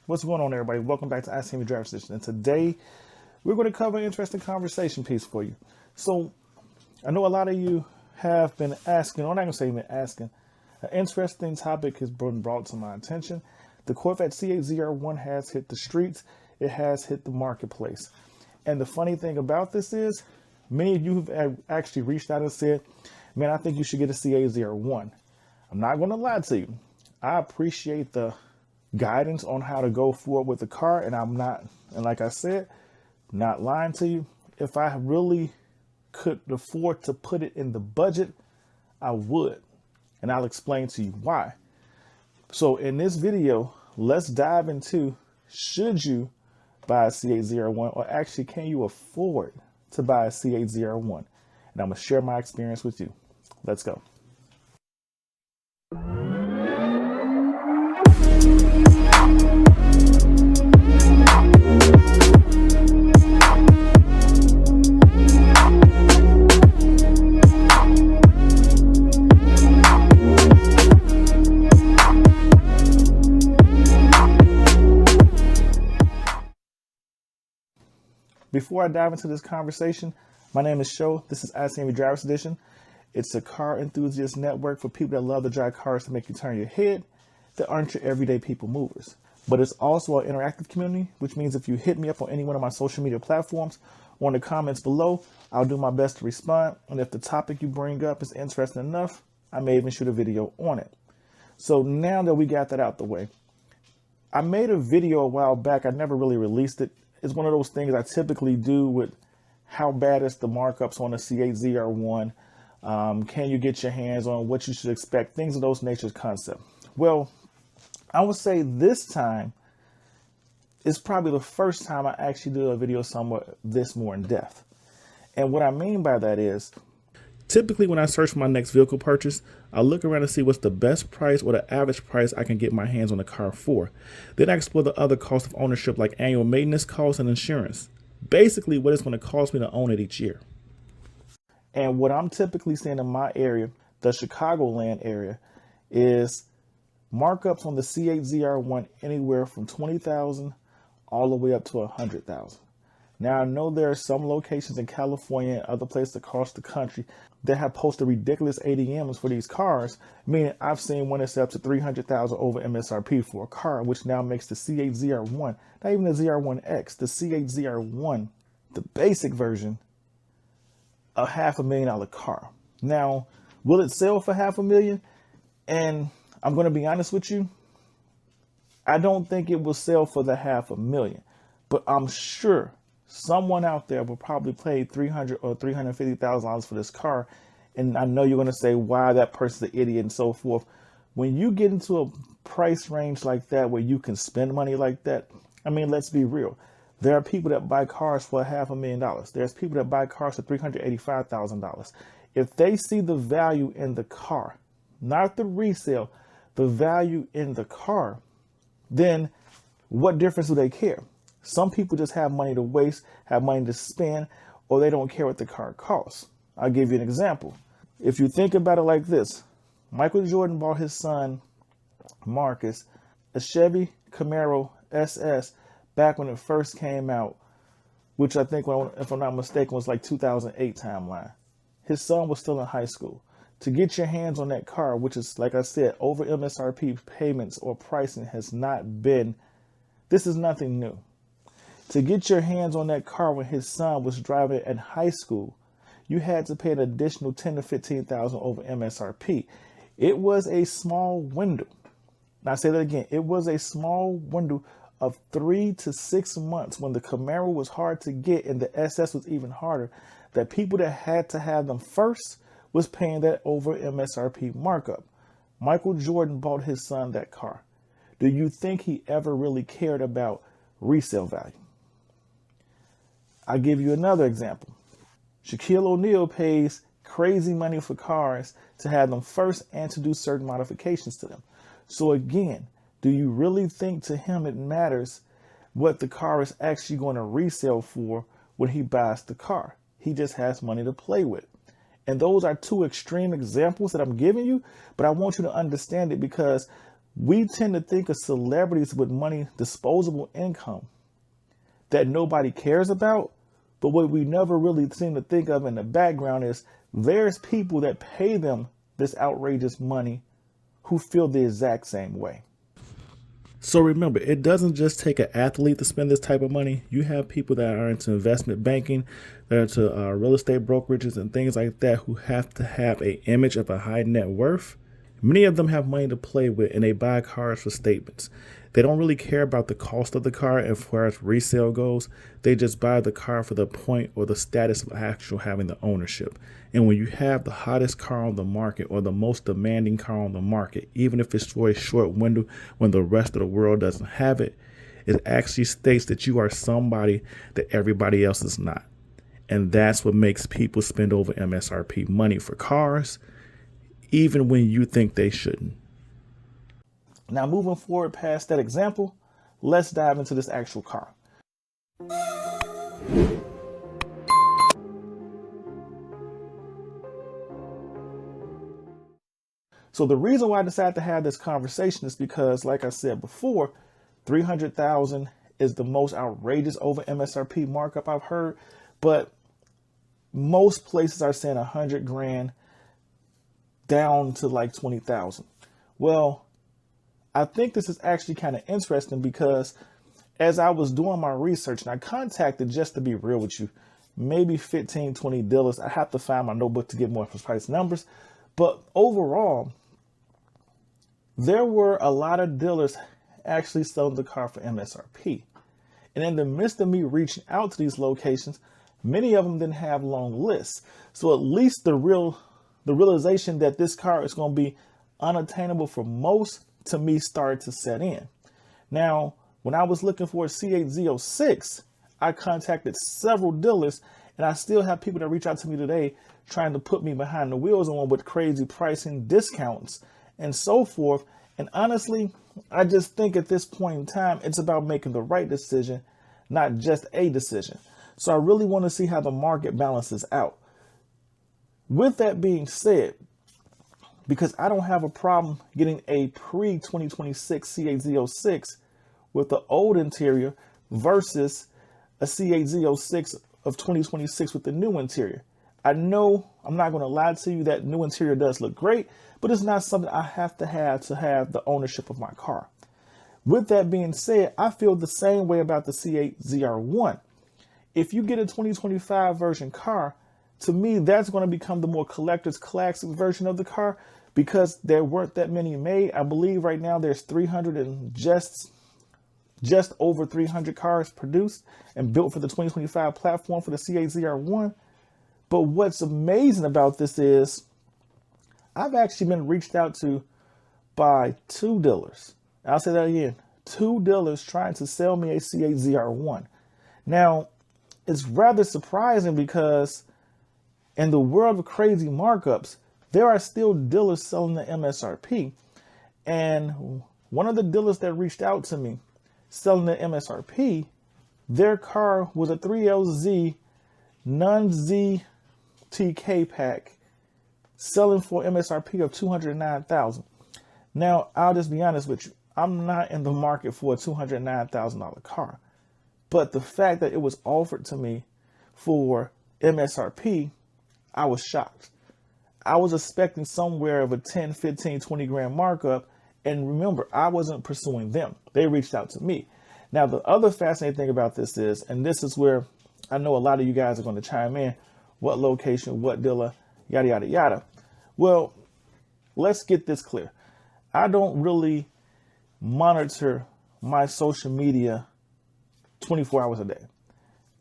What's going on, everybody? Welcome back to ICNVDriversedition. And today we're going to cover an interesting conversation piece for you. So I know a lot of you have been asking, or I'm not going to say been asking, an interesting topic has been brought to my attention. The Corvette C8 ZR1 has hit the streets. It has hit the marketplace. And the funny thing about this is, many of you have actually reached out and said, man, I think you should get a C8 ZR1. I'm not going to lie to you. I appreciate the guidance on how to go forward with the car, and I'm not, and like I said, not lying to you. If I really could afford to put it in the budget, I would, and I'll explain to you why. So in this video, let's dive into, should you buy a C8 ZR1, or actually can you afford to buy a C8 ZR1? And I'm gonna share my experience with you. Let's go. Before I dive into this conversation, my name is Sho. This is ICNVDriversedition. It's a car enthusiast network for people that love to drive cars to make you turn your head, that aren't your everyday people movers. But it's also an interactive community, which means if you hit me up on any one of my social media platforms or in the comments below, I'll do my best to respond. And if the topic you bring up is interesting enough, I may even shoot a video on it. So now that we got that out the way, I made a video a while back. I never really released it. It's one of those things I typically do with how bad is the markups on a C8 ZR1. Can you get your hands on what you should expect? Things of those natures concept. Well, I would say this time is probably the first time I actually do a video somewhat this more in depth. And what I mean by that is, typically when I search for my next vehicle purchase, I look around to see what's the best price or the average price I can get my hands on the car for. Then I explore the other costs of ownership, like annual maintenance costs and insurance. Basically what it's going to cost me to own it each year. And what I'm typically seeing in my area, the Chicagoland area, is markups on the C8 ZR1 anywhere from $20,000 all the way up to $100,000. Now, I know there are some locations in California and other places across the country that have posted ridiculous ADMs for these cars, meaning I've seen one that's up to $300,000 over MSRP for a car, which now makes the C8 ZR1, not even the ZR1X, the C8 ZR1, the basic version, a $500,000 car. Now, will it sell for $500,000? And I'm going to be honest with you, I don't think it will sell for the $500,000, but I'm sure someone out there will probably pay $300,000 or $350,000 for this car. And I know you're going to say, why that person's an idiot and so forth. When you get into a price range like that, where you can spend money like that, I mean, let's be real. There are people that buy cars for $500,000. There's people that buy cars for $385,000. If they see the value in the car, not the resale, the value in the car, then what difference do they care? Some people just have money to waste, have money to spend, or they don't care what the car costs. I'll give you an example. If you think about it like this, Michael Jordan bought his son, Marcus, a Chevy Camaro SS back when it first came out, which I think, if I'm not mistaken, was like 2008 timeline. His son was still in high school. To get your hands on that car, which is, like I said, over MSRP payments or pricing has not been, this is nothing new. To get your hands on that car when his son was driving it in high school, you had to pay an additional $10,000 to $15,000 over MSRP. It was a small window. Now I say that again, it was a small window of 3 to 6 months when the Camaro was hard to get and the SS was even harder, that people that had to have them first was paying that over MSRP markup. Michael Jordan bought his son that car. Do you think he ever really cared about resale value? I'll give you another example. Shaquille O'Neal pays crazy money for cars to have them first and to do certain modifications to them. So again, do you really think to him it matters what the car is actually going to resell for when he buys the car? He just has money to play with. And those are two extreme examples that I'm giving you, but I want you to understand it, because We tend to think of celebrities with money, disposable income that nobody cares about. But what we never really seem to think of in the background is there's people that pay them this outrageous money who feel the exact same way. So remember, it doesn't just take an athlete to spend this type of money. You have people that are into investment banking, that are into real estate brokerages and things like that, who have to have an image of a high net worth. Many of them have money to play with, and they buy cars for statements. They don't really care about the cost of the car as far as resale goes. They just buy the car for the point or the status of actual having the ownership. And when you have the hottest car on the market or the most demanding car on the market, even if it's for a short window when the rest of the world doesn't have it, it actually states that you are somebody that everybody else is not. And that's what makes people spend over MSRP money for cars, even when you think they shouldn't. Now, moving forward past that example, let's dive into this actual car. So the reason why I decided to have this conversation is because, like I said before, $300,000 is the most outrageous over MSRP markup I've heard, but most places are saying 100 grand down to like 20,000. Well, I think this is actually kind of interesting because as I was doing my research, and I contacted, just to be real with you, maybe 15, 20 dealers. I have to find my notebook to get more precise numbers. But overall, there were a lot of dealers actually selling the car for MSRP. And in the midst of me reaching out to these locations, many of them didn't have long lists. So at least the realization that this car is going to be unattainable for most, to me, started to set in. Now, when I was looking for a C8 ZR1, I contacted several dealers, and I still have people that reach out to me today trying to put me behind the wheels on with crazy pricing, discounts, and so forth. And honestly, I just think at this point in time, it's about making the right decision, not just a decision. So I really want to see how the market balances out. With that being said, because I don't have a problem getting a pre-2026 C8 ZR1 with the old interior versus a C8 ZR1 of 2026 with the new interior. I know, I'm not going to lie to you, that new interior does look great, but it's not something I have to have the ownership of my car. With that being said, I feel the same way about the C8 ZR1. If you get a 2025 version car, to me, that's going to become the more collector's classic version of the car, because there weren't that many made. I believe right now there's 300 and just over 300 cars produced and built for the 2025 platform for the C8 ZR1. But what's amazing about this is I've actually been reached out to by 2 dealers. I'll say that again, 2 dealers trying to sell me a C8 ZR1. Now, it's rather surprising because in the world of crazy markups, there are still dealers selling the MSRP. And one of the dealers that reached out to me selling the MSRP, their car was a 3LZ non-ZTK pack selling for MSRP of $209,000. Now, I'll just be honest with you. I'm not in the market for a $209,000 car. But the fact that it was offered to me for MSRP, I was shocked. I was expecting somewhere of a 10, 15, 20 grand markup. And remember, I wasn't pursuing them. They reached out to me. Now, the other fascinating thing about this is, and this is where I know a lot of you guys are going to chime in, what location, what dealer, yada, yada, yada. Well, let's get this clear. I don't really monitor my social media 24 hours a day.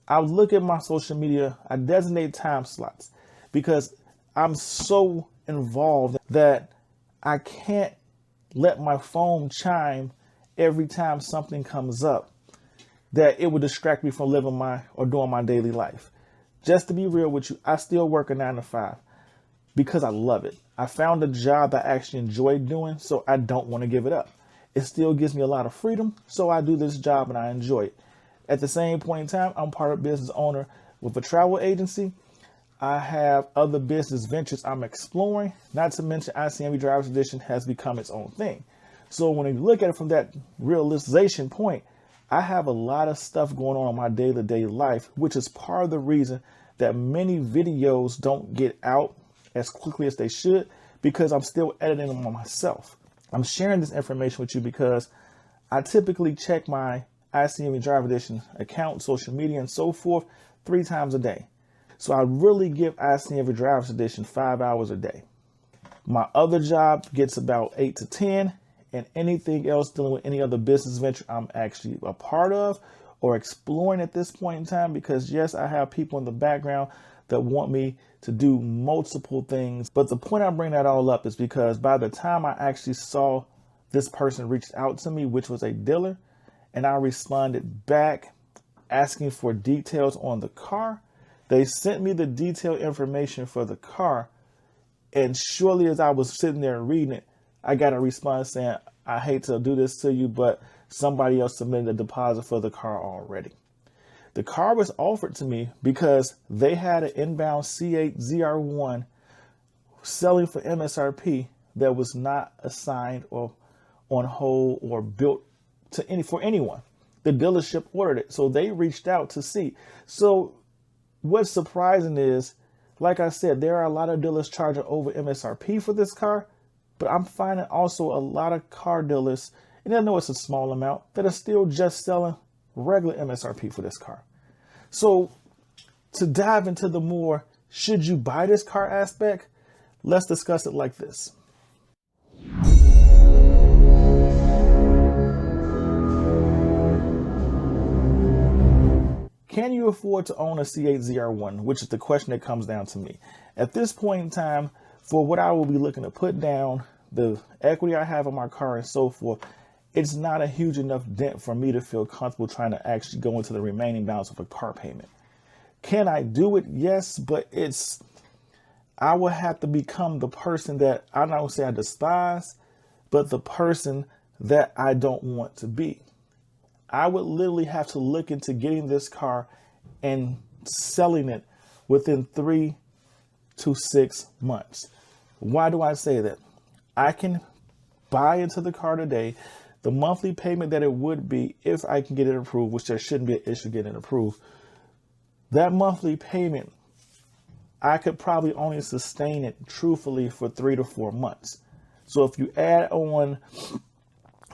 I look at my social media, I designate time slots because I'm so involved that I can't let my phone chime every time something comes up that it would distract me from living doing my daily life. Just to be real with you, I still work a 9 to 5 because I love it. I found a job I actually enjoy doing, so I don't want to give it up. It still gives me a lot of freedom, so I do this job and I enjoy it. At the same point in time, I'm part of business owner with a travel agency. I have other business ventures I'm exploring, not to mention ICNV Driversedition has become its own thing. So when you look at it from that realization point, I have a lot of stuff going on in my day-to-day life, which is part of the reason that many videos don't get out as quickly as they should, because I'm still editing them on myself. I'm sharing this information with you because I typically check my ICNV Driver Edition account, social media, and so forth 3 times a day. So I really give ICNV Drivers Edition 5 hours a day. My other job gets about 8 to 10, and anything else dealing with any other business venture I'm actually a part of or exploring at this point in time, because yes, I have people in the background that want me to do multiple things. But the point I bring that all up is because by the time I actually saw this person reached out to me, which was a dealer, and I responded back asking for details on the car, they sent me the detailed information for the car. And shortly as I was sitting there reading it, I got a response saying, I hate to do this to you, but somebody else submitted a deposit for the car already. The car was offered to me because they had an inbound C8 ZR1 selling for MSRP that was not assigned or on hold or built to for anyone. The dealership ordered it, so they reached out to see. So what's surprising is, like I said, there are a lot of dealers charging over MSRP for this car, but I'm finding also a lot of car dealers, and I know it's a small amount, that are still just selling regular MSRP for this car. So to dive into the more, should you buy this car aspect, let's discuss it like this. Can you afford to own a C8 ZR1, which is the question that comes down to me. At this point in time, for what I will be looking to put down, the equity I have in my car and so forth, it's not a huge enough dent for me to feel comfortable trying to actually go into the remaining balance of a car payment. Can I do it? Yes, but I will have to become the person that I don't say I despise, but the person that I don't want to be. I would literally have to look into getting this car and selling it within 3 to 6 months. Why do I say that? I can buy into the car today. The monthly payment that it would be if I can get it approved, which there shouldn't be an issue getting it approved, that monthly payment, I could probably only sustain it truthfully for 3 to 4 months. So if you add on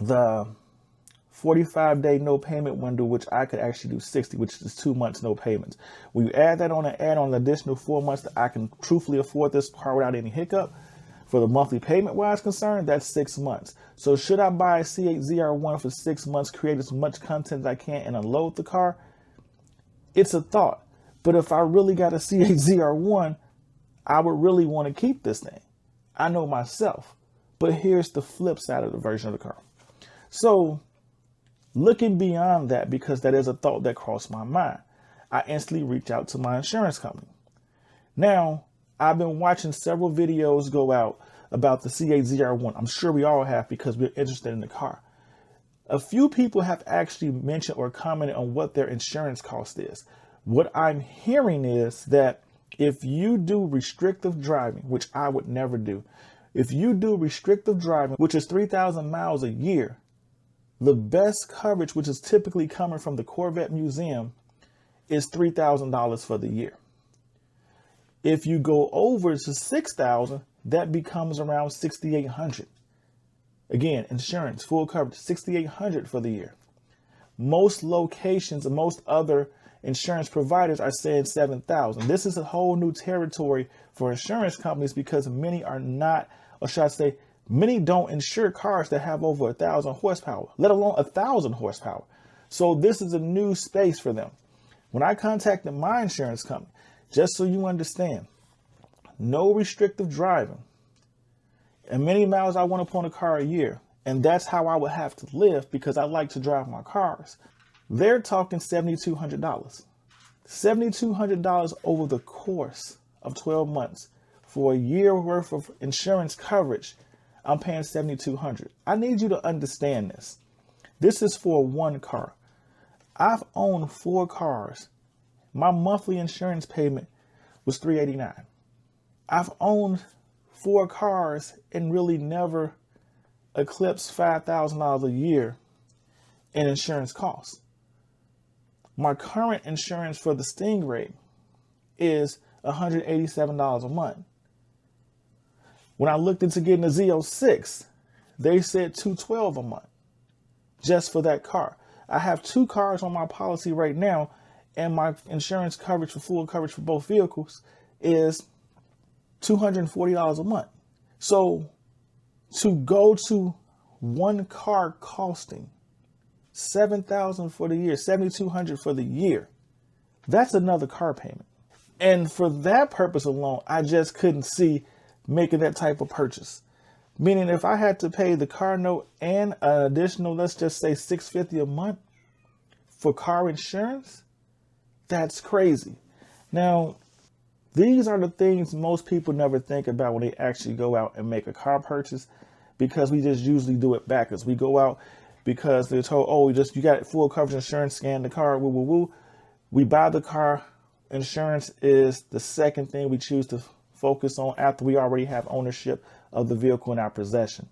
the 45-day no payment window, which I could actually do 60, which is 2 months no payments. When you add that on and add on an additional 4 months that I can truthfully afford this car without any hiccup, for the monthly payment wise concerned, that's 6 months. So should I buy a C8 ZR1 for 6 months, create as much content as I can and unload the car? It's a thought. But if I really got a C8 ZR1, I would really want to keep this thing. I know myself. But here's the flip side of the version of the car. So looking beyond that, because that is a thought that crossed my mind, I instantly reached out to my insurance company. Now, I've been watching several videos go out about the C8 ZR1. I'm sure we all have because we're interested in the car. A few people have actually mentioned or commented on what their insurance cost is. What I'm hearing is that if you do restrictive driving, which I would never do, if you do restrictive driving, which is 3,000 miles a year, the best coverage, which is typically coming from the Corvette museum, is $3,000 for the year. If you go over to 6,000, that becomes around $6,800. Again, insurance, full coverage, $6,800 for the year. Most locations and most other insurance providers are saying 7,000. This is a whole new territory for insurance companies because many are not, or should I say, many don't insure cars that have over 1,000 horsepower, let alone 1,000 horsepower. So this is a new space for them. When I contacted my insurance company, just so you understand, no restrictive driving and many miles I want to put on a car a year. And that's how I would have to live because I like to drive my cars. They're talking $7,200. $7,200 over the course of 12 months for a year worth of insurance coverage. I'm paying $7,200. I need you to understand this. This is for one car. I've owned 4 cars. My monthly insurance payment was $389. I've owned 4 cars and really never eclipse $5,000 a year in insurance costs. My current insurance for the Stingray is $187 a month. When I looked into getting a Z06, they said $212 a month just for that car. I have 2 cars on my policy right now, and my insurance coverage for full coverage for both vehicles is $240 a month. So to go to one car costing $7,000 for the year, $7,200 for the year, that's another car payment. And for that purpose alone, I just couldn't see making that type of purchase. Meaning if I had to pay the car note and an additional, let's just say $650 a month for car insurance, that's crazy. Now, these are the things most people never think about when they actually go out and make a car purchase, because we just usually do it backwards. We go out because they're told, oh, you got full coverage insurance, scan the car, woo, woo, woo. We buy the car. Insurance is the second thing we choose to focus on after we already have ownership of the vehicle in our possession.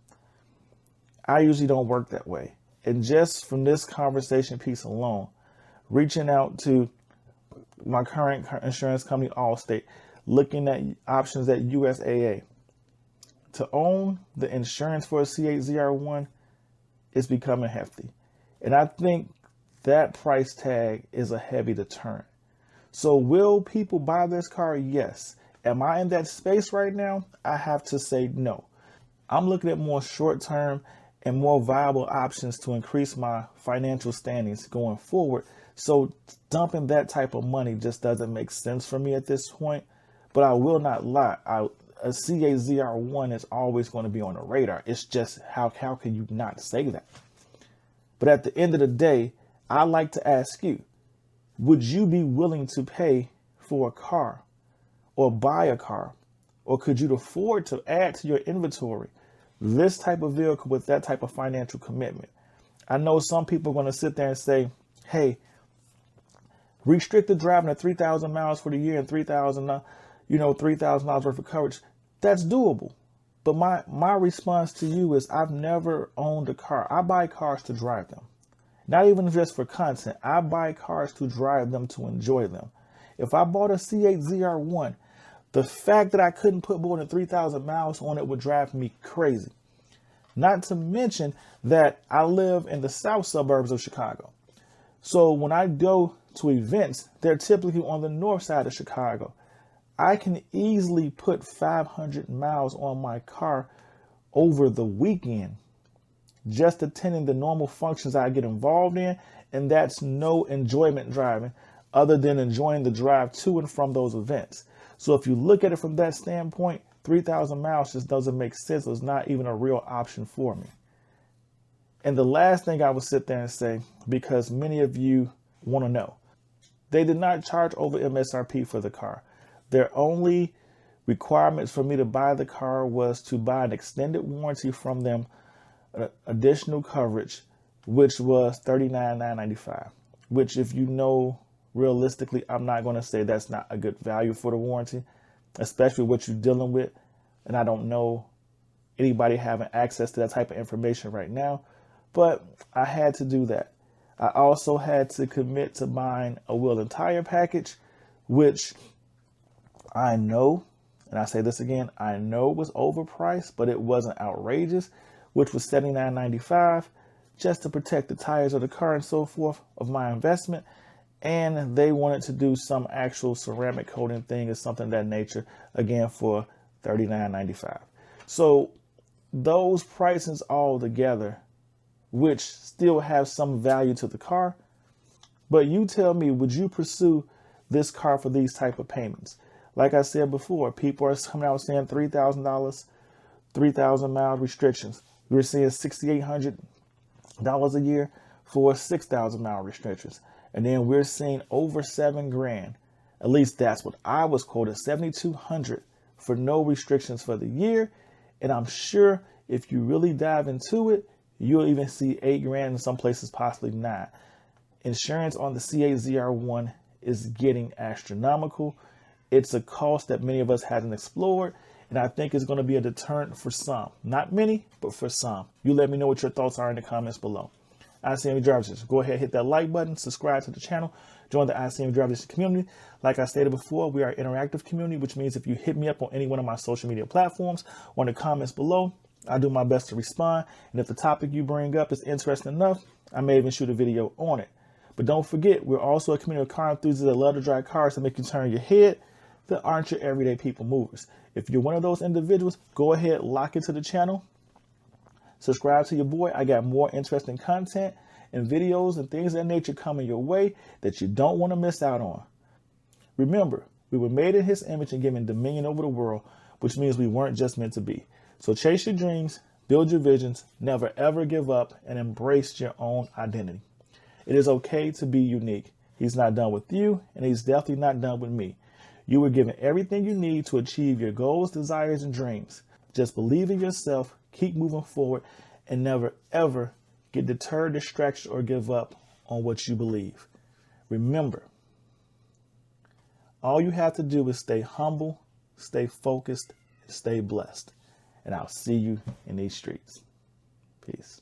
I usually don't work that way. And just from this conversation piece alone, reaching out to my current insurance company, Allstate, looking at options at USAA, to own the insurance for a C8 ZR1 is becoming hefty. And I think that price tag is a heavy deterrent. So will people buy this car? Yes. Am I in that space right now? I have to say no. I'm looking at more short-term and more viable options to increase my financial standings going forward. So dumping that type of money just doesn't make sense for me at this point. But I will not lie. A C8 ZR1 is always going to be on the radar. It's just how can you not say that? But at the end of the day, I like to ask you, would you be willing to pay for a car or buy a car? Or could you afford to add to your inventory this type of vehicle with that type of financial commitment? I know some people are going to sit there and say, hey, restricted driving at 3,000 miles for the year and $3,000 worth of coverage, that's doable. But my response to you is, I've never owned a car. I buy cars to drive them. Not even just for content. I buy cars to drive them, to enjoy them. If I bought a C8 ZR1, the fact that I couldn't put more than 3,000 miles on it would drive me crazy. Not to mention that I live in the south suburbs of Chicago. So when I go to events, they're typically on the north side of Chicago. I can easily put 500 miles on my car over the weekend, just attending the normal functions I get involved in. And that's no enjoyment driving other than enjoying the drive to and from those events. So if you look at it from that standpoint, 3,000 miles just doesn't make sense. It's not even a real option for me. And the last thing I would sit there and say, because many of you want to know, they did not charge over MSRP for the car. Their only requirements for me to buy the car was to buy an extended warranty from them, additional coverage, which was $39,995, which, if you know, realistically, I'm not going to say that's not a good value for the warranty, especially what you're dealing with. And I don't know anybody having access to that type of information right now, but I had to do that. I also had to commit to buying a wheel and tire package, which I know, and I say this again, I know was overpriced, but it wasn't outrageous, which was $79.95, just to protect the tires of the car and so forth of my investment. And they wanted to do some actual ceramic coating thing or something of that nature, again, for $39.95. So those prices all together, which still have some value to the car, but you tell me, would you pursue this car for these type of payments? Like I said before, people are coming out saying $3,000, 3,000 mile restrictions. We're seeing $6,800 a year for 6,000 mile restrictions. And then we're seeing over $7,000. At least that's what I was quoted, $7,200 for no restrictions for the year. And I'm sure if you really dive into it, you'll even see $8,000 in some places, possibly $9,000. Insurance on the C8 ZR1 is getting astronomical. It's a cost that many of us hadn't explored. And I think it's going to be a deterrent for some. Not many, but for some. You let me know what your thoughts are in the comments below. ICNV Drivers, go ahead, hit that like button, subscribe to the channel, join the ICNV Drivers community. Like I stated before, we are an interactive community, which means if you hit me up on any one of my social media platforms or in the comments below, I do my best to respond. And if the topic you bring up is interesting enough, I may even shoot a video on it. But don't forget, we're also a community of car enthusiasts that love to drive cars to make you turn your head that aren't your everyday people movers. If you're one of those individuals, go ahead, lock into the channel. Subscribe to your boy. I got more interesting content and videos and things of that nature coming your way that you don't want to miss out on. Remember, we were made in his image and given dominion over the world, which means we weren't just meant to be. So chase your dreams, build your visions, never ever give up, and embrace your own identity. It is okay to be unique. He's not done with you, and he's definitely not done with me. You were given everything you need to achieve your goals, desires, and dreams. Just believe in yourself, keep moving forward, and never, ever get deterred, distracted, or give up on what you believe. Remember, all you have to do is stay humble, stay focused, and stay blessed. And I'll see you in these streets. Peace.